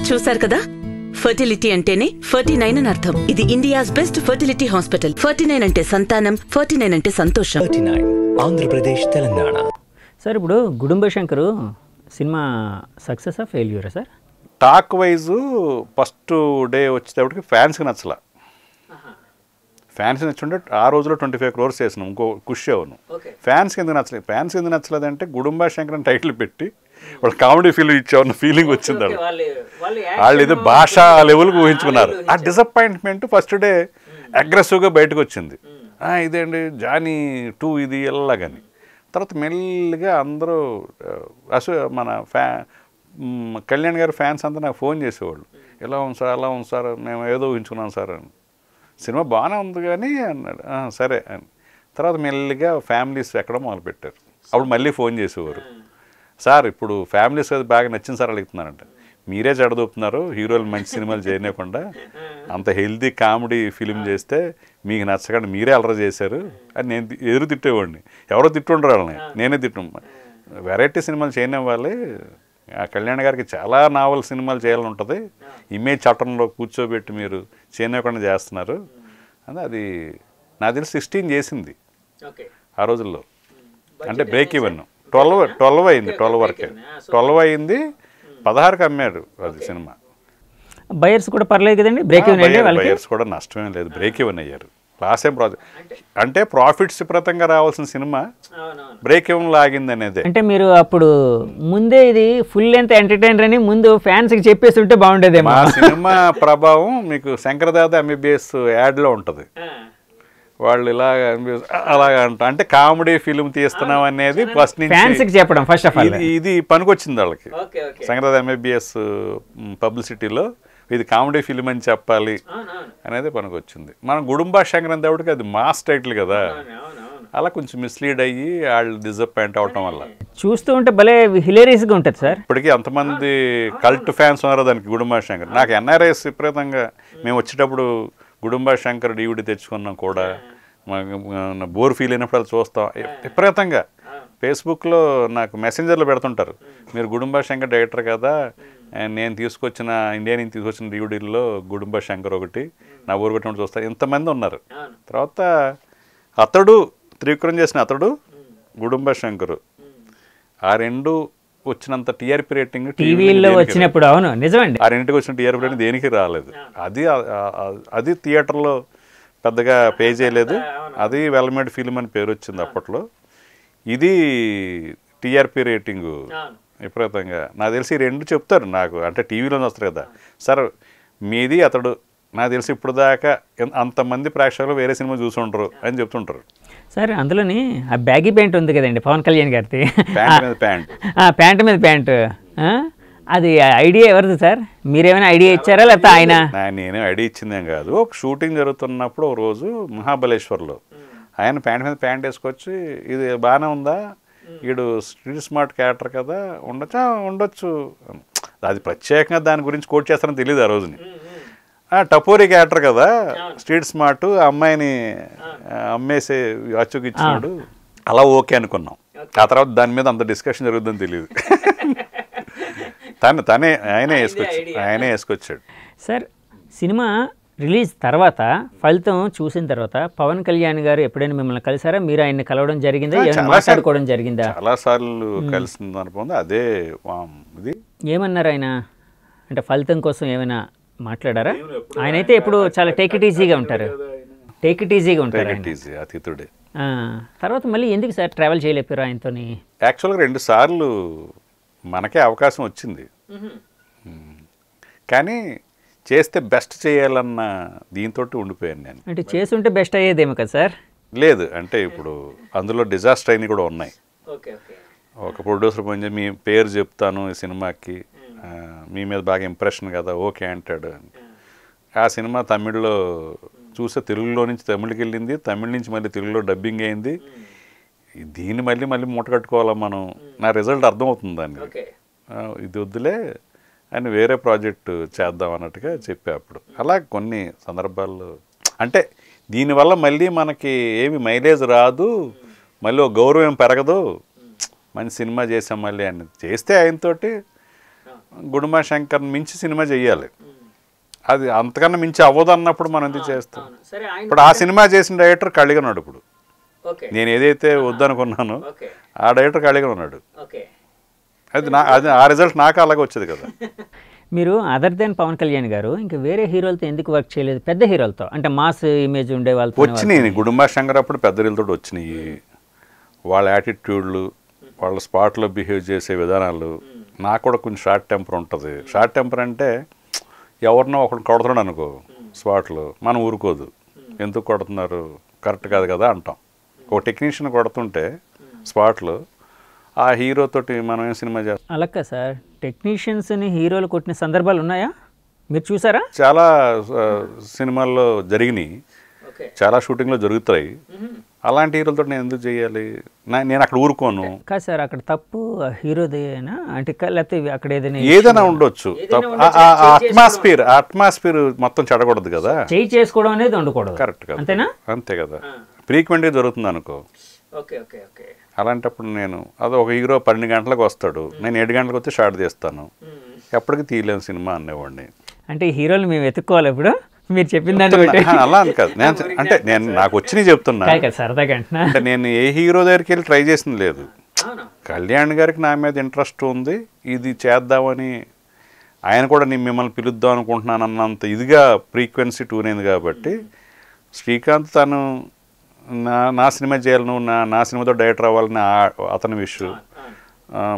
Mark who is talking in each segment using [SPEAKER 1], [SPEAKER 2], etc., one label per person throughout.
[SPEAKER 1] చూసారు కదా, ఫర్టిలిటీ అంటేనే 49 అని అర్థం. ఇది ఇండియాస్ బెస్ట్ ఫర్టిలిటీ హాస్పిటల్. 49 అంటే సంతానం, 49 అంటే సంతోషం.
[SPEAKER 2] 39 ఆంధ్రప్రదేశ్, తెలంగాణ.
[SPEAKER 3] సార్ ఇప్పుడు గుడుంబ శంకరు సినిమా సక్సెస్ ఆ ఫెయిల్యూరా sir?
[SPEAKER 4] Talk wise first day వచ్చేటప్పటికి ఫ్యాన్స్కి నచ్చలా. ఫ్యాన్స్ నచ్చుంటే ఆ రోజులో 25 crores చేసినాం, ఇంకో ఖుషి అవును. ఫ్యాన్స్కి ఎందుకు నచ్చలేదు? ఫ్యాన్స్కి ఎందుకు నచ్చలేదు అంటే గుడుంబ శంకర్ అని టైటిల్ పెట్టి వాళ్ళు కామెడీ ఫీలింగ్ ఇచ్చామన్న ఫీలింగ్ వచ్చింది. వాళ్ళు ఏదో భాషా లెవెల్కి ఊహించుకున్నారు. ఆ డిసప్పాయింట్మెంట్ ఫస్ట్ డే అగ్రెసివ్గా బయటకు వచ్చింది. ఇదేంటి జానీ 2 ఇది ఎలాగని. తర్వాత మెల్లిగా అందరూ మన కళ్యాణ్ గారి ఫ్యాన్స్ అంతా నాకు ఫోన్ చేసేవాళ్ళు, ఎలా ఉంది సార్, అలా ఉంది సార్, మేము ఏదో ఊహించుకున్నాం సార్ అని. సినిమా బాగానే ఉంది కానీ అన్నాడు. సరే అని. తర్వాత మెల్లిగా ఫ్యామిలీస్ ఎక్కడం మొదలుపెట్టారు. అప్పుడు మళ్ళీ ఫోన్ చేసేవారు, సార్ ఇప్పుడు ఫ్యామిలీస్ అది బాగా నచ్చింది సార్ అడుగుతున్నారంట. మీరే జడదొప్పుతున్నారు, హీరోలు మంచి సినిమాలు చేయలేకుండా అంత హెల్తీ కామెడీ ఫిలిం చేస్తే మీకు నచ్చకుండా మీరే అలర చేశారు అని నేను ఎదురు తిట్టేవాడిని. ఎవరో తిట్టుండ్రు వాళ్ళని, నేనే తిట్టు. వెరైటీ సినిమాలు చేయని వాళ్ళే. కళ్యాణ్ గారికి చాలా నావల్ సినిమాలు చేయాలని ఉంటుంది, ఇమేజ్ చట్టంలో కూర్చోబెట్టి మీరు చేయకుండా చేస్తున్నారు అని. అది నాకు తెలిసి 16 చేసింది ఆ రోజుల్లో. అంటే బ్రేక్ ఈవెన్ 12 అయింది, 12 వరకే. 12 అయింది, 16కి అమ్మారు అది సినిమా.
[SPEAKER 3] బయర్స్ కూడా పర్లేదు కదండి, బ్రేక్ ఈవెన్.
[SPEAKER 4] బయర్స్ కూడా నష్టమేం లేదు, బ్రేక్ ఈవెన్ అయ్యారు. లాస్ట్ టైం ప్రాజెక్ట్ అంటే ప్రాఫిట్స్ విపరీతంగా రావాల్సిన సినిమా బ్రేక్ ఈవెన్ లాగింది అనేది.
[SPEAKER 3] అంటే మీరు అప్పుడు ముందే ఇది ఫుల్ లెంత్ ఎంటర్టైనర్ అని ముందు ఫ్యాన్స్కి చెప్పేసి ఉంటే బాగుండేదేమో.
[SPEAKER 4] మా సినిమా ప్రభావం మీకు శంకరదాదా MBBS యాడ్లో ఉంటుంది. వాళ్ళు ఇలాగ అలాగ అంటే కామెడీ ఫిల్మ్ తీస్తున్నాం అనేది ఫస్ట్ నుంచి
[SPEAKER 3] చెప్పడం ఫస్ట్ ఆఫ్ ఆల్
[SPEAKER 4] ఇది పనికొచ్చింది వాళ్ళకి. శంకరదాదా MBBS పబ్లిసిటీలో ఇది కామెడీ ఫిల్మ్ అని చెప్పాలి అనేది పనికొచ్చింది. మనం గుడుంబ శంకర్ దేవుడికి అది మాస్ టైటిల్ కదా, అలా కొంచెం మిస్లీడ్ అయ్యి వాళ్ళు డిసప్పాయింట్ అవటం వల్ల
[SPEAKER 3] చూస్తూ ఉంటే భలే హిలేరియస్గా ఉంటుంది సార్.
[SPEAKER 4] ఇప్పటికీ అంతమంది కల్ట్ ఫ్యాన్స్ ఉన్నారు దానికి గుడుంబ శంకర్. నాకు NRS విపరీతంగా మేము వచ్చేటప్పుడు గుడుంబ శంకర్ DVD తెచ్చుకున్నాం కూడా. బోర్ ఫీల్ అయినప్పుడు అది చూస్తాం విపరీతంగా. ఫేస్బుక్లో నాకు మెసెంజర్లో పెడుతుంటారు, మీరు గుడుంబ శంకర్ డైరెక్టర్ కదా, నేను తీసుకొచ్చిన ఇండియా నుంచి తీసుకొచ్చిన DVDలో గుడుంబ శంకర్ ఒకటి నా ఊరు పెట్టినప్పుడు చూస్తారు. ఇంతమంది ఉన్నారు. తర్వాత అతడు త్రివిక్రమ్ చేసిన అతడు, గుడుంబ శంకరు, ఆ రెండు వచ్చినంత TRP రేటింగ్
[SPEAKER 3] టీవీలో వచ్చినప్పుడు. అవును నిజమండి,
[SPEAKER 4] ఆ రెండింటికి వచ్చిన TRP రేటింగ్ దేనికి రాలేదు. అది థియేటర్లో పెద్దగా పే చేయలేదు. అది వెల్మేడ్ ఫిల్మ్ అని పేరు వచ్చింది అప్పట్లో. ఇది TRP రేటింగు విపరీతంగా. నాకు తెలిసి ఈ రెండు చెప్తారు నాకు, అంటే టీవీలో వస్తారు కదా సార్ మీది అతడు. నాకు తెలిసి ఇప్పుడు దాకా అంతమంది ప్రేక్షకులు వేరే సినిమా చూసుంటారు అని చెప్తుంటారు
[SPEAKER 3] సార్. అందులోని ఆ బ్యాగీ ప్యాంట్ ఉంది కదండి పవన్ కళ్యాణ్ గారిది, ప్యాంట్ మీద ప్యాంట్, అది ఐడియా ఎవరిది సార్? మీరేమైనా ఐడియా ఇచ్చారా లేకపోతే ఆయన?
[SPEAKER 4] నేనే ఐడియా ఇచ్చిందేం కాదు. ఒక షూటింగ్ జరుగుతున్నప్పుడు ఒక రోజు మహాబలేశ్వర్లో ఆయన ప్యాంట్ మీద ప్యాంట్ వేసుకొచ్చి ఇది బాగానే ఉందా, వీడు స్ట్రీట్ స్మార్ట్ క్యారెక్టర్ కదా, ఉండొచ్చు. అది ప్రత్యేకంగా దాని గురించి కోట్ చేస్తారని తెలియదు ఆ రోజుని. టపోరీ క్యారెక్టర్ కదా, స్ట్రీట్ స్మార్ట్, అమ్మాయిని అమ్మేసే అచ్చుకి ఇచ్చినాడు, అలా ఓకే అనుకున్నాం. ఆ తర్వాత దాని మీద అంత డిస్కషన్ జరుగుతుందని తెలియదు. ఆయనే వేసుకొచ్చాడు
[SPEAKER 3] సార్. సినిమా రిలీజ్ తర్వాత ఫలితం చూసిన తర్వాత పవన్ కళ్యాణ్ గారు ఎప్పుడైనా మిమ్మల్ని కలిసారా? మీరు ఆయన్ని కలవడం జరిగిందా, మాట్లాడుకోవడం జరిగిందా?
[SPEAKER 4] చాలా సార్లు కలిసింది అనుకుంది. అదే ఇది
[SPEAKER 3] ఏమన్నారు ఆయన? అంటే ఫలితం కోసం ఏమైనా మాట్లాడారా? ఆయన అయితే ఇప్పుడు చాలా టేక్ ఇట్ ఈజీగా ఉంటారు.
[SPEAKER 4] అతిథుడే.
[SPEAKER 3] తర్వాత మళ్ళీ ఎందుకు సార్ ట్రావెల్ చేయలేపారు ఆయనతో?
[SPEAKER 4] యాక్చువల్గా 2 సార్లు మనకే అవకాశం వచ్చింది, కానీ చేస్తే బెస్ట్ చేయాలన్న దీంతో ఉండిపోయాను నేను.
[SPEAKER 3] అంటే చేస్తుంటే బెస్ట్ అయ్యేదేమో కదా సార్?
[SPEAKER 4] లేదు, అంటే ఇప్పుడు అందులో డిజాస్టర్ అయినవి కూడా ఉన్నాయి. ఒక ప్రొడ్యూసర్ పోయి మీ పేరు చెప్తాను ఈ సినిమాకి, మీ మీద బాగా ఇంప్రెషన్ కదా, ఓకే అంటాడు. ఆ సినిమా తమిళ్లో చూస్తే తెలుగులో నుంచి తమిళకి వెళ్ళింది, తమిళ నుంచి మళ్ళీ తెలుగులో డబ్బింగ్ అయింది. దీన్ని మళ్ళీ మూట కట్టుకోవాలా మనం, నా రిజల్ట్ అర్థమవుతుంది దాన్ని, ఇది వద్దులే అని వేరే ప్రాజెక్టు చేద్దాం అన్నట్టుగా చెప్పా అప్పుడు. అలా కొన్ని సందర్భాల్లో అంటే దీనివల్ల మళ్ళీ మనకి ఏమి మైలేజ్ రాదు, మళ్ళీ గౌరవం పెరగదు, మంచి సినిమా చేసాం మళ్ళీ అని చేస్తే ఆయనతోటి గుడుంబ శంకర్ మించి సినిమా చెయ్యాలి. అది అంతకన్నా మించి అవ్వదు అన్నప్పుడు మనం ఎందుకు చేస్తాం? ఇప్పుడు ఆ సినిమా చేసిన డైరెక్టర్ ఖాళీగా ఉన్నాడు. ఇప్పుడు నేను ఏదైతే వద్దనుకున్నానో ఆ డైరెక్టర్ ఖాళీగా ఉన్నాడు. అది ఆ రిజల్ట్ నాకు అలాగే వచ్చేది కదా.
[SPEAKER 3] మీరు అదర్ దెన్ పవన్ కళ్యాణ్ గారు ఇంకా వేరే హీరోలతో ఎందుకు వర్క్ చేయలేదు? పెద్ద హీరోలతో అంటే మాస్ ఇమేజ్ ఉండే వాళ్ళతో
[SPEAKER 4] వచ్చినాయి. గుడుంబ శంకర్ అప్పుడు పెద్ద హీరోలతో వచ్చినాయి. వాళ్ళ యాటిట్యూడ్లు, వాళ్ళ స్పాట్లో బిహేవ్ చేసే విధానాలు. నాకు కూడా కొంచెం షార్ట్ టెంపర్ ఉంటుంది. షార్ట్ టెంపర్ అంటే ఎవరినో ఒకడు కొడుతున్నాడు అనుకో స్పాట్లో, మనం ఊరుకోదు. ఎందుకు కొడుతున్నారు, కరెక్ట్ కాదు కదా అంటాం. ఒక టెక్నీషియన్ కొడుతుంటే స్పాట్లో ఆ హీరోతోటి మనం ఏం సినిమా చేస్తాం?
[SPEAKER 3] అలాగే సార్, టెక్నీషియన్స్ని హీరోలు కొట్టిన సందర్భాలు ఉన్నాయా? మీరు చూసారా?
[SPEAKER 4] చాలా సినిమాల్లో జరిగినాయి, చాలా షూటింగ్లో జరుగుతాయి. అలాంటి హీరోలతో నేను ఎందుకు చేయాలి? నేను అక్కడ ఊరుకోను.
[SPEAKER 3] కాదు సార్, అక్కడ తప్పు హీరోదేనా అంటే లేకపోతే అక్కడ
[SPEAKER 4] ఏదైనా ఉండొచ్చు. అట్మాస్ఫియర్ మొత్తం చెడకూడదు కదా.
[SPEAKER 3] చేయి చేసుకోవడం అనేది ఉండకూడదు.
[SPEAKER 4] కరెక్ట్ కదా, అంతేనా? అంతే కదా. ఫ్రీక్వెంట్గా జరుగుతుంది అనుకో. అలాంటప్పుడు నేను అది ఒక హీరో 12 గంటలకు వస్తాడు, నేను 7 గంటలకు వచ్చి షార్ట్ తీస్తాను, ఎప్పటికీ తీయలేను సినిమా అనేవాడిని.
[SPEAKER 3] అంటే హీరోలు మేము వెతుక్కోవాలి ఇప్పుడు మీరు చెప్పిన దాన్ని
[SPEAKER 4] అలా అని కాదు. నేను నాకు వచ్చినవి చెప్తున్నా.
[SPEAKER 3] సరదాగా
[SPEAKER 4] అంటే నేను ఏ హీరో దగ్గరికి వెళ్ళి ట్రై చేసింది లేదు. కళ్యాణ్ గారికి నా మీద ఇంట్రెస్ట్ ఉంది, ఇది చేద్దామని. ఆయన కూడా నేను మిమ్మల్ని పిలుద్దాం అనుకుంటున్నాను అన్నంత ఇదిగా ఫ్రీక్వెన్సీ టూర్ అయింది కాబట్టి. శ్రీకాంత్ తను నా సినిమా చేయాలి, నువ్వు నా సినిమాతో డైరెక్టర్ అవ్వాలని అతని విషయం.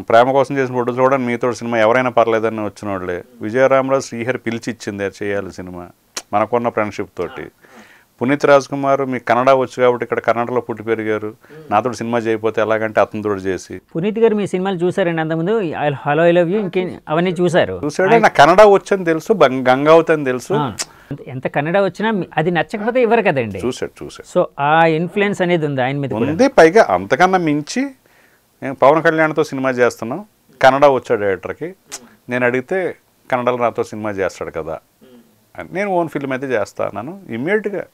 [SPEAKER 4] ప్రేమ కోసం చేసిన ఫోటో చూడండి, మీతో సినిమా ఎవరైనా పర్లేదని వచ్చిన వాళ్ళే. విజయరామరాజు శ్రీహరి పిలిచి ఇచ్చింది చేయాలి సినిమా, మనకున్న ఫ్రెండ్షిప్ తోటి. పునీత్ రాజ్ కుమార్ మీకు కన్నడ వచ్చు కాబట్టి ఇక్కడ కన్నడలో పుట్టి పెరిగారు, నాతో సినిమా చేయకపోతే ఎలాగంటే అతనితో చేసి.
[SPEAKER 3] పునీత్ గారు మీ సినిమాలు చూసారండి అంతకుముందు? హలో ఐ లవ్ యూ ఇంకే అవన్నీ చూసారు?
[SPEAKER 4] చూసాడు. నాకు కన్నడ వచ్చని తెలుసు, గంగావతి అని తెలుసు.
[SPEAKER 3] ఎంత కన్నడ వచ్చినా అది నచ్చకపోతే ఇవ్వరు కదండి.
[SPEAKER 4] చూసాడు.
[SPEAKER 3] సో ఆ ఇన్ఫ్లుయెన్స్ అనేది ఉంది ఆయన మీద
[SPEAKER 4] ఉంది. పైగా అంతకన్నా మించి నేను పవన్ కళ్యాణ్తో సినిమా చేస్తున్నాం, కన్నడ వచ్చాడు డైరెక్టర్కి. నేను అడిగితే కన్నడలో నాతో సినిమా చేస్తాడు కదా, నేను ఓన్ ఫిల్మ్ అయితే చేస్తాను ఇమ్మీడియట్గా.